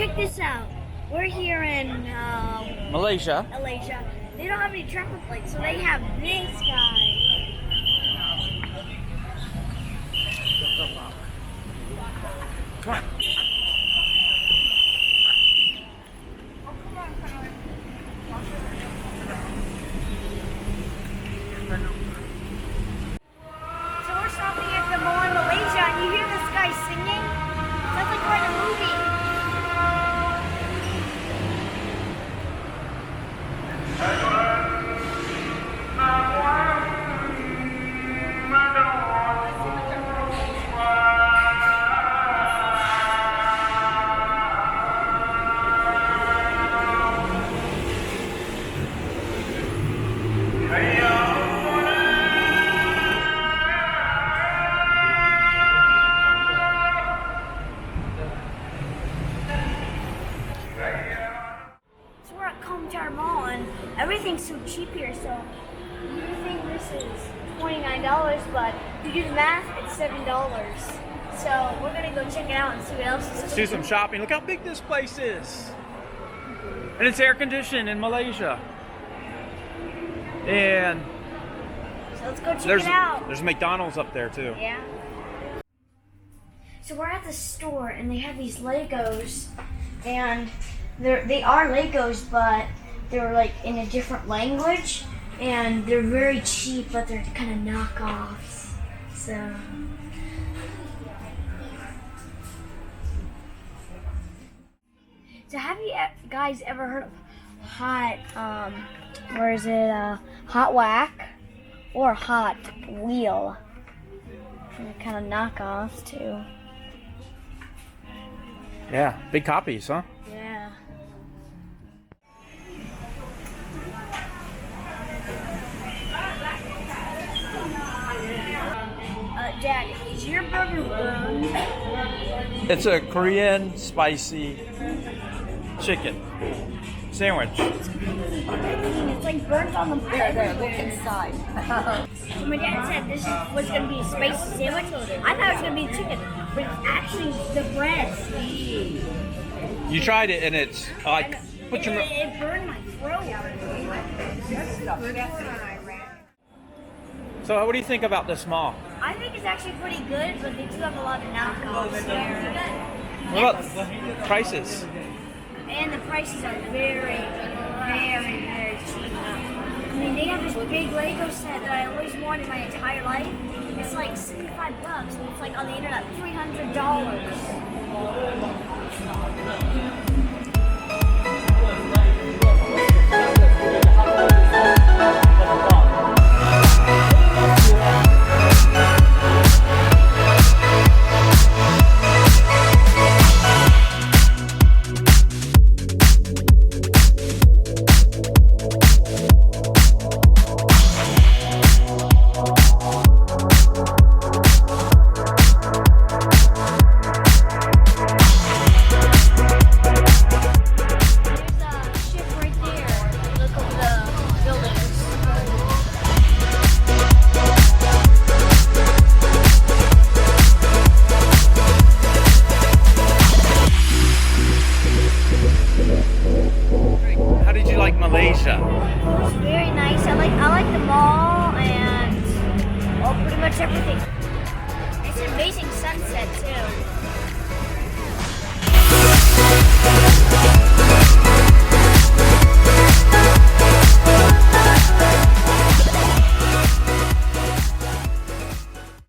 check this out. We're here in Malaysia. Malaysia. They don't have any traffic lights, so they have this guy. Come on. So we're stopping at the mall in Malaysia, and you hear this guy singing? Sounds like we're in a movie. So we're at Komtar Mall, and everything's so cheap here. So you think this is $29, but if you do the math, it's $7. So we're gonna go check it out and see what else is. Let's do some shopping. Look how big this place is. And it's air conditioned in Malaysia. And So let's go check it out. there's McDonald's up there too. Yeah. So we're at the store, and they have these Legos, and they are Legos, but they're like in a different language, and they're very cheap, but they're kind of knockoffs. So have you guys ever heard of hot, hot whack or hot wheel? They're kind of knockoffs too. Yeah, big copies, huh? Yeah. Dad, is your burger burned? It's a Korean spicy chicken sandwich. It's like burnt on the bread. Look inside. So my dad said this was going to be a spicy sandwich. I thought it was going to be chicken, but it's actually the bread. You tried it and it's like It burned my throat. So what do you think about this mall? I think it's actually pretty good, but they do have a lot of knockoffs here. What about prices? And the prices are very, very, very cheap. I mean, they have this big Lego set that I always wanted my entire life. It's like $65, and it's like on the internet $300. How did you like Malaysia? It was very nice. I like the mall and pretty much everything. It's an amazing sunset too.